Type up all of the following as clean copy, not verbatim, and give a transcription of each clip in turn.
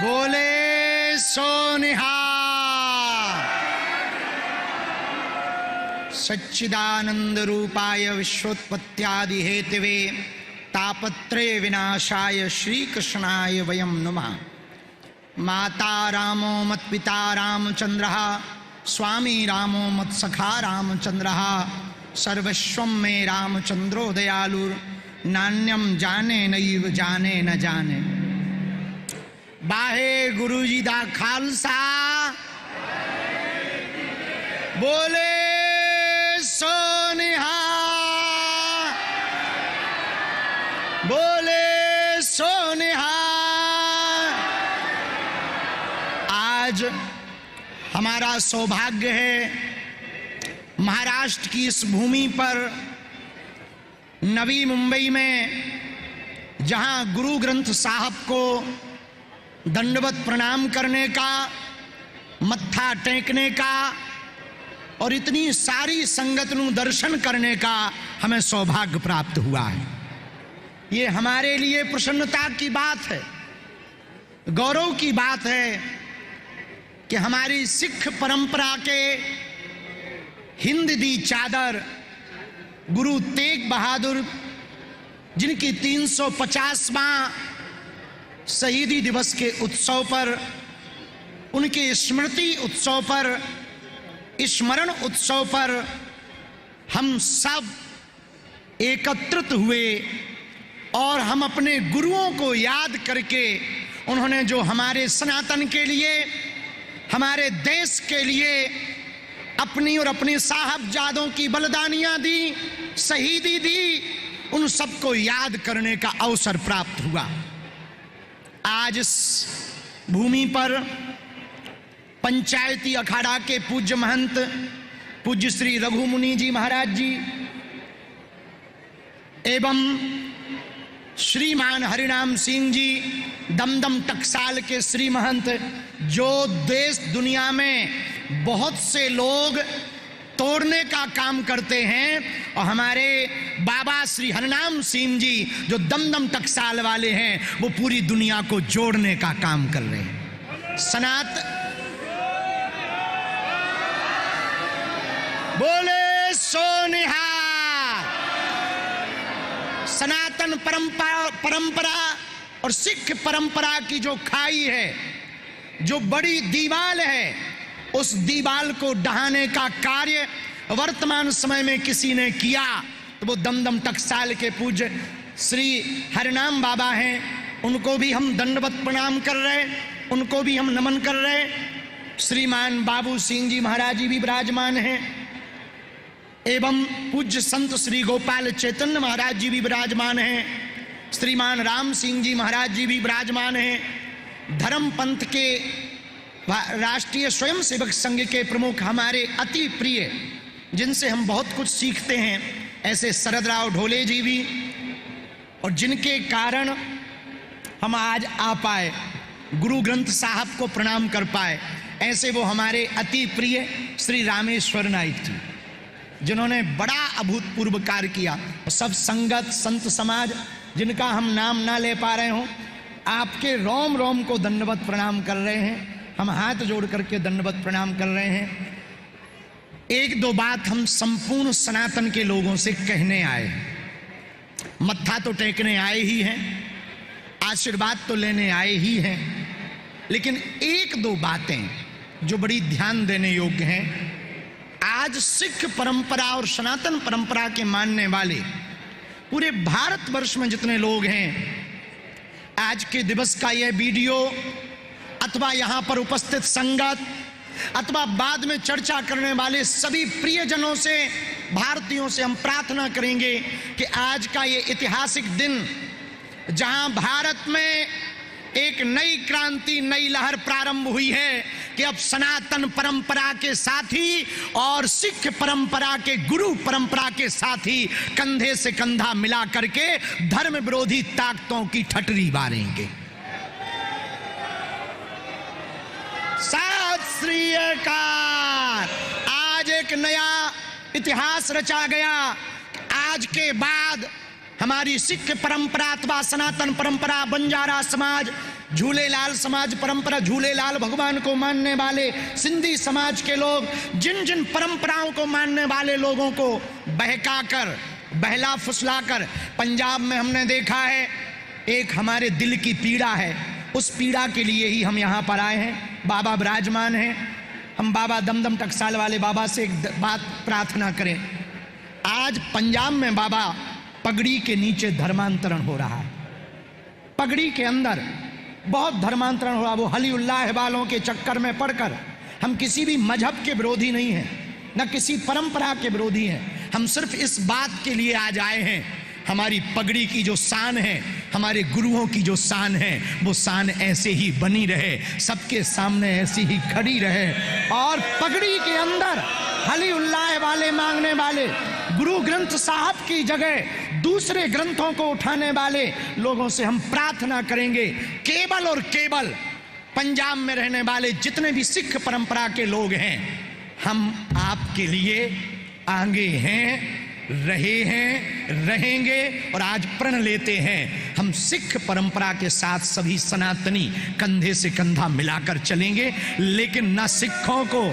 बोले सो निहाल। सच्चिदानंद रूपाय विश्वोत्पत्त्यादि हेतवे तापत्रय विनाशाय श्री कृष्णाय वयं नमः। माता रामो मत्पिता रामचंद्रः, स्वामी रामो मत्सखा रामचंद्रः, सर्वस्वं मे रामचंद्रो दयालुर्, नान्यम जाने नैव जाने न जाने। बाहे गुरु जी दा खालसा, बोले सो निहाल, बोले सो निहाल। आज हमारा सौभाग्य है महाराष्ट्र की इस भूमि पर नवी मुंबई में, जहां गुरु ग्रंथ साहब को दंडवत प्रणाम करने का, मत्था टेकने का और इतनी सारी संगत नु दर्शन करने का हमें सौभाग्य प्राप्त हुआ है। ये हमारे लिए प्रसन्नता की बात है, गौरव की बात है कि हमारी सिख परंपरा के हिंद दी चादर गुरु तेग बहादुर, जिनकी 350वां शहीदी दिवस के उत्सव पर, उनके स्मृति उत्सव पर, स्मरण उत्सव पर हम सब एकत्रित हुए और हम अपने गुरुओं को याद करके, उन्होंने जो हमारे सनातन के लिए, हमारे देश के लिए अपनी और अपने साहबजादों की बलिदानियां दी, शहीदी दी, उन सबको याद करने का अवसर प्राप्त हुआ। आज इस भूमि पर पंचायती अखाड़ा के पूज्य महंत पूज्य श्री रघुमुनि जी महाराज जी एवं श्रीमान हरिनाम सिंह जी दमदम टकसाल के श्री महंत, जो देश दुनिया में बहुत से लोग तोड़ने का काम करते हैं, और हमारे बाबा श्री हरनाम सिंह जी जो दमदम टकसाल वाले हैं, वो पूरी दुनिया को जोड़ने का काम कर रहे हैं। बोले सो निहाल। सनातन परंपरा और सिख परंपरा की जो खाई है, जो बड़ी दीवाल है, उस दीवाल को ढहाने का कार्य वर्तमान समय में किसी ने किया तो वो दमदम टकसाल के पूज्य श्री हरिनाम बाबा हैं। उनको भी हम दंडवत प्रणाम कर रहे, उनको भी हम नमन कर रहे। श्रीमान बाबू सिंह जी महाराज जी भी विराजमान हैं, एवं पूज्य संत श्री गोपाल चैतन्य महाराज जी भी विराजमान हैं, श्रीमान राम सिंह जी महाराज जी भी विराजमान हैं। धर्म पंथ के राष्ट्रीय स्वयंसेवक संघ के प्रमुख, हमारे अति प्रिय, जिनसे हम बहुत कुछ सीखते हैं, ऐसे शरद राव ढोले जी भी, और जिनके कारण हम आज आ पाए, गुरु ग्रंथ साहब को प्रणाम कर पाए, ऐसे वो हमारे अति प्रिय श्री रामेश्वर नाइक जी, जिन्होंने बड़ा अभूतपूर्व कार्य किया। सब संगत संत समाज, जिनका हम नाम ना ले पा रहे हों, आपके रोम रोम को दंडवत प्रणाम कर रहे हैं। हम हाथ जोड़ करके दंडवत प्रणाम कर रहे हैं। एक दो बात हम संपूर्ण सनातन के लोगों से कहने आए, मत्था तो टेकने आए ही हैं, आशीर्वाद तो लेने आए ही हैं, लेकिन एक दो बातें जो बड़ी ध्यान देने योग्य हैं। आज सिख परंपरा और सनातन परंपरा के मानने वाले पूरे भारतवर्ष में जितने लोग हैं, आज के दिवस का यह वीडियो अथवा यहां पर उपस्थित संगत अथवा बाद में चर्चा करने वाले सभी प्रियजनों से, भारतीयों से हम प्रार्थना करेंगे कि आज का ये ऐतिहासिक दिन, जहां भारत में एक नई क्रांति, नई लहर प्रारंभ हुई है कि अब सनातन परंपरा के साथी और सिख परंपरा के गुरु परंपरा के साथी कंधे से कंधा मिला करके धर्म विरोधी ताकतों की ठटरी बारेंगे। सत श्री अकाल। आज एक नया इतिहास रचा गया। आज के बाद हमारी सिख परंपरा अथवा सनातन परंपरा, बंजारा समाज, झूलेलाल समाज परंपरा, झूलेलाल भगवान को मानने वाले सिंधी समाज के लोग जिन जिन परंपराओं को मानने वाले लोगों को बहकाकर, बहला फुसलाकर, पंजाब में हमने देखा है एक हमारे दिल की पीड़ा है, उस पीड़ा के लिए ही हम यहाँ पर आए हैं। बाबा विराजमान हैं, हम बाबा दमदम टकसाल वाले बाबा से एक बात प्रार्थना करें। आज पंजाब में बाबा पगड़ी के नीचे धर्मांतरण हो रहा है, पगड़ी के अंदर बहुत धर्मांतरण हो रहा। वो हली उल्लाह वालों के चक्कर में पड़कर, हम किसी भी मजहब के विरोधी नहीं हैं, न किसी परंपरा के विरोधी हैं, हम सिर्फ इस बात के लिए आज आए हैं हमारी पगड़ी की जो शान है, हमारे गुरुओं की जो शान है, वो शान ऐसे ही बनी रहे, सबके सामने ऐसी ही खड़ी रहे। और पगड़ी के अंदर हली उल्लाह वाले मांगने वाले, गुरु ग्रंथ साहब की जगह दूसरे ग्रंथों को उठाने वाले लोगों से हम प्रार्थना करेंगे, केवल और केवल पंजाब में रहने वाले जितने भी सिख परंपरा के लोग हैं, हम आपके लिए आगे हैं, रहे हैं, रहेंगे और आज प्रण लेते हैं हम सिख परंपरा के साथ सभी सनातनी कंधे से कंधा मिलाकर चलेंगे। लेकिन न सिखों को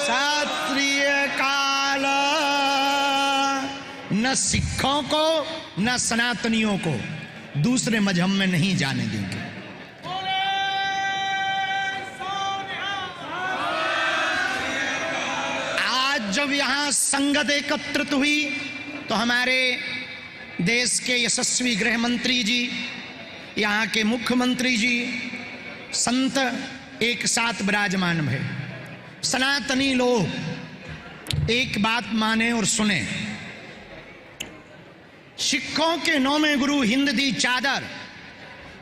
शास्त्रीय काल, न सिखों को न सनातनियों को दूसरे मजहब में नहीं जाने देंगे। जब यहाँ संगत एकत्रित हुई तो हमारे देश के यशस्वी गृह मंत्री जी, यहाँ के मुख्यमंत्री जी, संत एक साथ विराजमान हुए। सनातनी लोग एक बात माने और सुने, सिखों के 9वें गुरु हिंद दी चादर,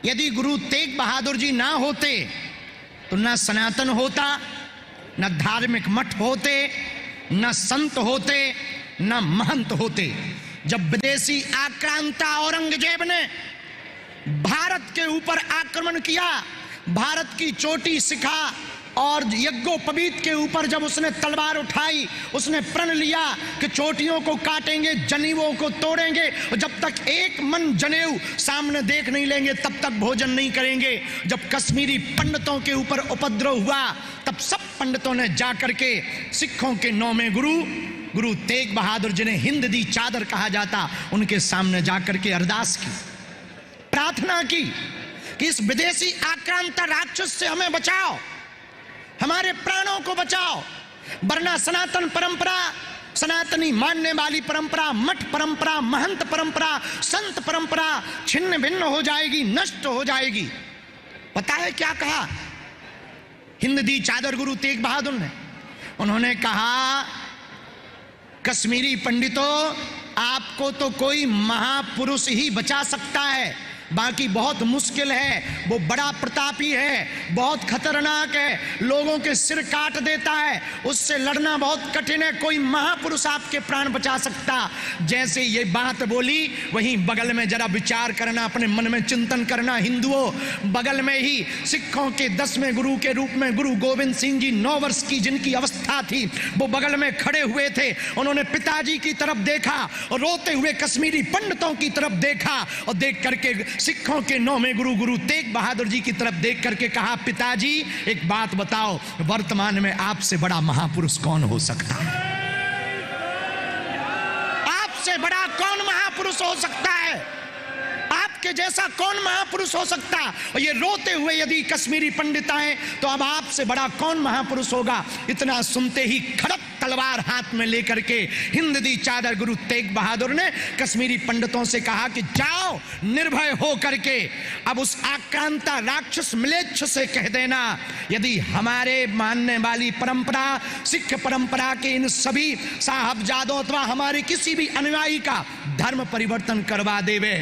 यदि गुरु तेग बहादुर जी ना होते तो न सनातन होता, न धार्मिक मठ होते, न संत होते, न महंत होते। जब विदेशी आक्रांता औरंगजेब ने भारत के ऊपर आक्रमण किया, भारत की चोटी सिखा और यज्ञोपवीत के ऊपर जब उसने तलवार उठाई, उसने प्रण लिया कि चोटियों को काटेंगे, जनेऊओं को तोड़ेंगे, और जब तक एक मन जनेऊ सामने देख नहीं लेंगे तब तक भोजन नहीं करेंगे। जब कश्मीरी पंडितों के ऊपर उपद्रव हुआ तब सब पंडितों ने जाकर के सिखों के 9वें गुरु तेग बहादुर जिन्हें हिंद दी चादर कहा जाता, उनके सामने जाकर के अरदास की, प्रार्थना की कि इस विदेशी आक्रांता राक्षस से हमें बचाओ, हमारे प्राणों को बचाओ, वरना सनातन परंपरा, सनातनी मानने वाली परंपरा, मठ परंपरा, महंत परंपरा, संत परंपरा छिन्न भिन्न हो जाएगी, नष्ट हो जाएगी। पता है क्या कहा हिंद दी चादर गुरु तेग बहादुर ने? उन्होंने कहा, कश्मीरी पंडितों, आपको तो कोई महापुरुष ही बचा सकता है, बाकी बहुत मुश्किल है। वो बड़ा प्रतापी है, बहुत खतरनाक है, लोगों के सिर काट देता है, उससे लड़ना बहुत कठिन है, कोई महापुरुष आपके प्राण बचा सकता। जैसे ये बात बोली, वहीं बगल में जरा विचार करना, अपने मन में चिंतन करना हिंदुओं, बगल में ही सिखों के 10वें गुरु के रूप में गुरु गोविंद सिंह जी 9 वर्ष की जिनकी अवस्था थी, वो बगल में खड़े हुए थे। उन्होंने पिताजी की तरफ देखा और रोते हुए कश्मीरी पंडितों की तरफ देखा और देख करके सिखों के 9वें गुरु तेग बहादुर जी की तरफ देख करके कहा, पिताजी एक बात बताओ, वर्तमान में आपसे बड़ा महापुरुष कौन हो सकता है? आपसे बड़ा कौन महापुरुष हो सकता है? आपके जैसा कौन महापुरुष हो सकता? और ये रोते हुए यदि कश्मीरी पंडित आए तो अब आपसे बड़ा कौन महापुरुष होगा? इतना सुनते ही खड़क तलवार हाथ में लेकर के हिंद दी चादर गुरु तेग बहादुर ने कश्मीरी पंडितों से कहा कि जाओ, निर्भय हो करके अब उस आक्रांता राक्षस म्लेच्छ से कह देना, यदि हमारे मानने वाली परंपरा, सिख परंपरा के इन सभी साहबजादों अथवा हमारे किसी भी अनुयायी का धर्म परिवर्तन करवा देवे,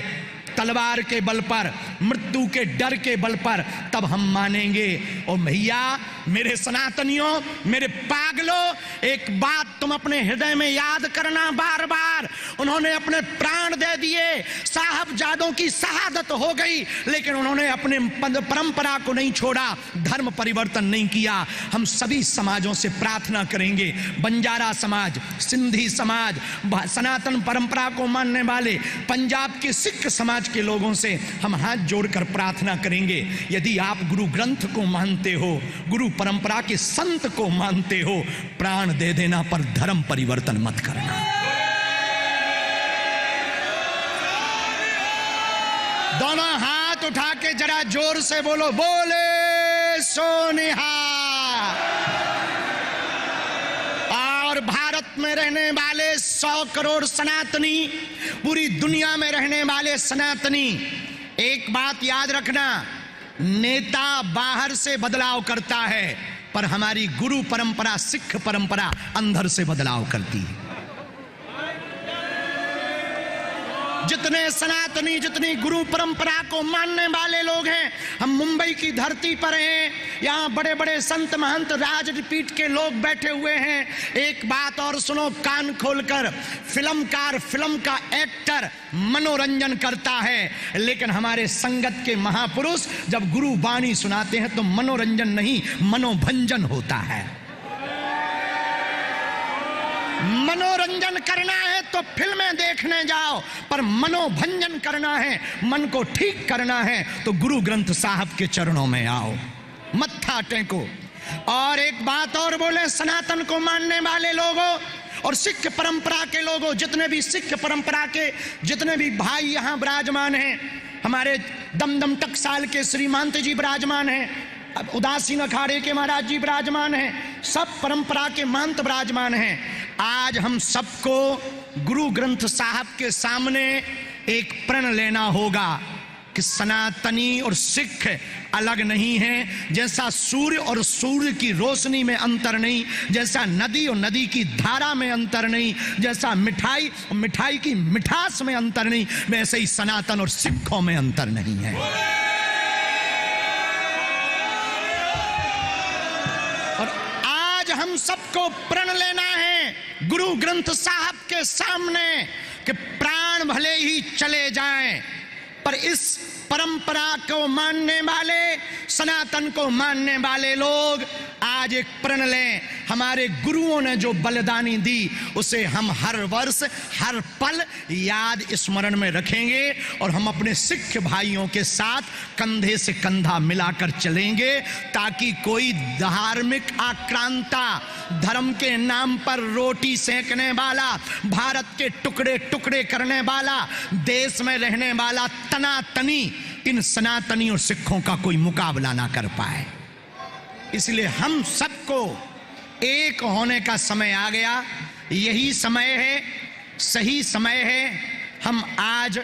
तलवार के बल पर मृत्यु के डर के बल पर, तब हम मानेंगे। और भैया मेरे सनातनियों, मेरे पागलों, एक बात तुम अपने हृदय में याद करना बार बार, उन्होंने अपने प्राण दे दिए, साहबजादों की शहादत हो गई, लेकिन उन्होंने अपने परंपरा को नहीं छोड़ा, धर्म परिवर्तन नहीं किया। हम सभी समाजों से प्रार्थना करेंगे, बंजारा समाज, सिंधी समाज, सनातन परंपरा को मानने वाले पंजाब के सिख समाज के लोगों से हम हाथ जोड़कर प्रार्थना करेंगे, यदि आप गुरु ग्रंथ को मानते हो, गुरु परंपरा के संत को मानते हो, प्राण दे देना पर धर्म परिवर्तन मत करना। दोनों हाथ उठा के जरा जोर से बोलो, बोले सोनिहा। और भारत में रहने वाले 100 करोड़ सनातनी, पूरी दुनिया में रहने वाले सनातनी, एक बात याद रखना, नेता बाहर से बदलाव करता है, पर हमारी गुरु परंपरा, सिख परंपरा अंदर से बदलाव करती है। जितने सनातनी, जितनी गुरु परंपरा को मानने वाले लोग हैं, हम मुंबई की धरती पर हैं, यहाँ बड़े बड़े संत महंत राजपीठ के लोग बैठे हुए हैं। एक बात और सुनो कान खोलकर, फिल्मकार, फिल्म का एक्टर मनोरंजन करता है, लेकिन हमारे संगत के महापुरुष जब गुरु वाणी सुनाते हैं तो मनोरंजन नहीं, मनोभंजन होता है। मनोरंजन करना है तो फिल्में देखने जाओ, पर मनोभंजन करना है, मन को ठीक करना है तो गुरु ग्रंथ साहब के चरणों में आओ, मत्था टेको। और एक बात और बोले, सनातन को मानने वाले लोगों और सिख परंपरा के लोगों, जितने भी सिख परंपरा के जितने भी भाई यहाँ विराजमान हैं, हमारे दमदम टकसाल के श्रीमंत जी विराजमान हैं, उदासीन अखाड़े के महाराज जी विराजमान हैं, सब परंपरा के महंत विराजमान हैं। आज हम सबको गुरु ग्रंथ साहब के सामने एक प्रण लेना होगा कि सनातनी और सिख अलग नहीं हैं। जैसा सूर्य और सूर्य की रोशनी में अंतर नहीं, जैसा नदी और नदी की धारा में अंतर नहीं, जैसा मिठाई और मिठाई की मिठास में अंतर नहीं, वैसे ही सनातन और सिखों में अंतर नहीं है। और आज हम सबको प्रण लेना है गुरु ग्रंथ साहब के सामने कि प्राण भले ही चले जाएं, पर इस परंपरा को मानने वाले, सनातन को मानने वाले लोग आज एक प्रण लें, हमारे गुरुओं ने जो बलिदानी दी उसे हम हर वर्ष, हर पल याद स्मरण में रखेंगे, और हम अपने सिख भाइयों के साथ कंधे से कंधा मिलाकर चलेंगे, ताकि कोई धार्मिक आक्रांता, धर्म के नाम पर रोटी सेकने वाला, भारत के टुकड़े टुकड़े करने वाला, देश में रहने वाला तनातनी इन सनातनी और सिखों का कोई मुकाबला ना कर पाए। इसलिए हम सबको एक होने का समय आ गया, यही समय है, सही समय है। हम आज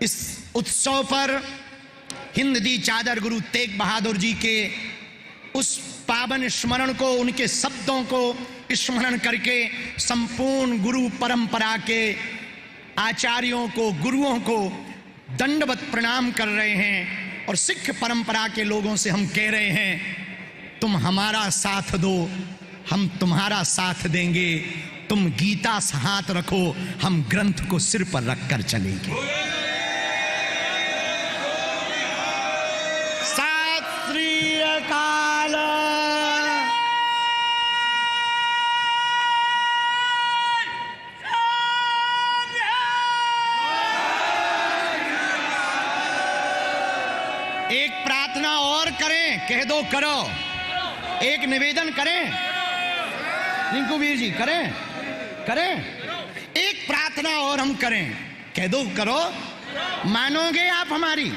इस उत्सव पर हिंद दी चादर गुरु तेग बहादुर जी के उस पावन स्मरण को, उनके शब्दों को स्मरण करके संपूर्ण गुरु परंपरा के आचार्यों को, गुरुओं को दंडवत प्रणाम कर रहे हैं, और सिख परंपरा के लोगों से हम कह रहे हैं, तुम हमारा साथ दो, हम तुम्हारा साथ देंगे। तुम गीता से हाथ रखो, हम ग्रंथ को सिर पर रखकर चलेंगे। सत श्री अकाल। एक प्रार्थना और करें, कह दो करो, एक निवेदन करें, रिंकू वीर जी करें, एक प्रार्थना और हम करें, कह दो करो, मानोगे आप हमारी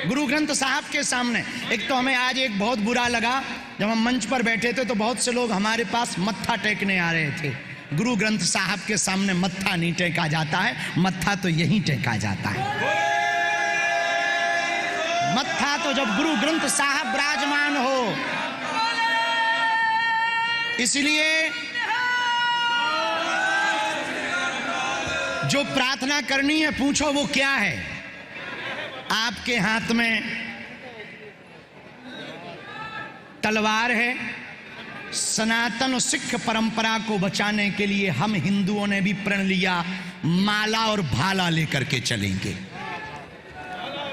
गुरु ग्रंथ साहब के सामने। एक तो हमें आज एक बहुत बुरा लगा, जब हम मंच पर बैठे थे तो बहुत से लोग हमारे पास मत्था टेकने आ रहे थे। गुरु ग्रंथ साहब के सामने मत्था नहीं टेका जाता है, मत्था तो यहीं टेका जाता है। मत्था तो जब गुरु ग्रंथ साहब विराजमान हो। इसलिए जो प्रार्थना करनी है पूछो वो क्या है। आपके हाथ में तलवार है। सनातन सिख परंपरा को बचाने के लिए हम हिंदुओं ने भी प्रण लिया, माला और भाला लेकर के चलेंगे,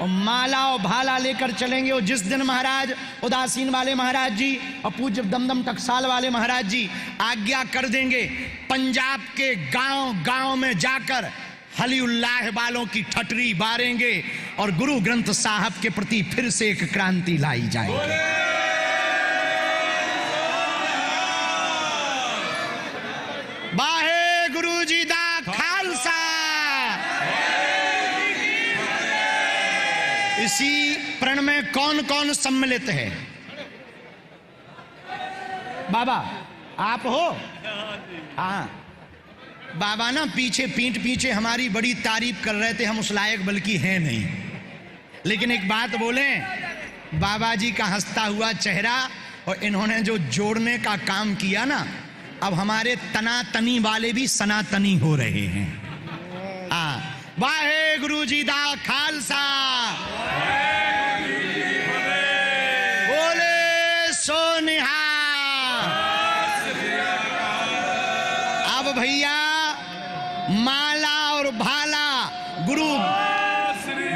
और माला और भाला लेकर चलेंगे। और जिस दिन महाराज उदासीन वाले महाराज जी और पूज्य दमदम टकसाल वाले महाराज जी आज्ञा कर देंगे, पंजाब के गांव गांव में जाकर हलीउल्लाह वालों की ठटरी बारेंगे और गुरु ग्रंथ साहब के प्रति फिर से एक क्रांति लाई जाएगी। वाहे गुरु जी दा खालसा। इसी प्रण में कौन कौन सम्मिलित है? बाबा आप हो? हाँ बाबा ना पीछे पीठ पीछे हमारी बड़ी तारीफ कर रहे थे, हम उस लायक बल्कि हैं नहीं। लेकिन एक बात बोलें, बाबा जी का हंसता हुआ चेहरा और इन्होंने जो जोड़ने का काम किया ना, अब हमारे तनातनी वाले भी सनातनी हो रहे हैं। वाहे गुरु जी दा खालसा, बोले सो निहाल। अब भैया माला और भाला, गुरु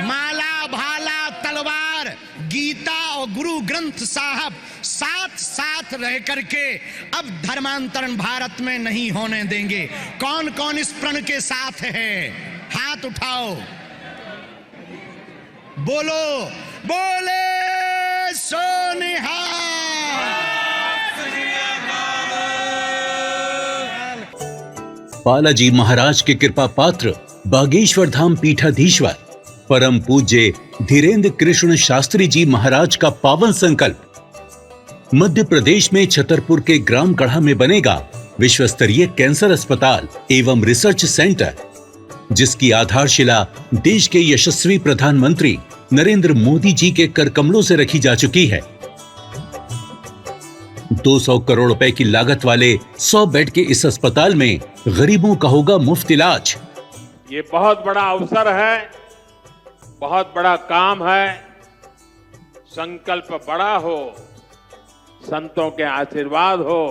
माला भाला तलवार, गीता और गुरु ग्रंथ साहब साथ साथ रह करके अब धर्मांतरण भारत में नहीं होने देंगे। कौन कौन इस प्रण के साथ है? हाथ उठाओ, बोलो बोले सो निहाल। बालाजी महाराज के कृपा पात्र बागेश्वर धाम पीठाधीश्वर परम पूज्य धीरेन्द्र कृष्ण शास्त्री जी महाराज का पावन संकल्प। मध्य प्रदेश में छतरपुर के ग्राम गढ़ा में बनेगा विश्व स्तरीय कैंसर अस्पताल एवं रिसर्च सेंटर, जिसकी आधारशिला देश के यशस्वी प्रधानमंत्री नरेंद्र मोदी जी के कर कमलों से रखी जा चुकी है। 200 करोड़ रुपए की लागत वाले 100 बेड के इस अस्पताल में गरीबों का होगा मुफ्त इलाज। ये बहुत बड़ा अवसर है, बहुत बड़ा काम है। संकल्प बड़ा हो, संतों के आशीर्वाद हो,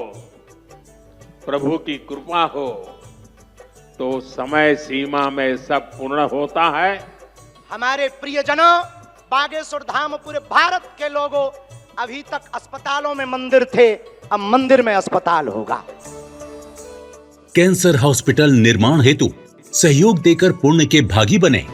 प्रभु की कृपा हो, तो समय सीमा में सब पूर्ण होता है। हमारे प्रियजनों, बागेश्वर धाम पूरे भारत के लोगों, अभी तक अस्पतालों में मंदिर थे, अब मंदिर में अस्पताल होगा। कैंसर हॉस्पिटल निर्माण हेतु सहयोग देकर पुण्य के भागी बने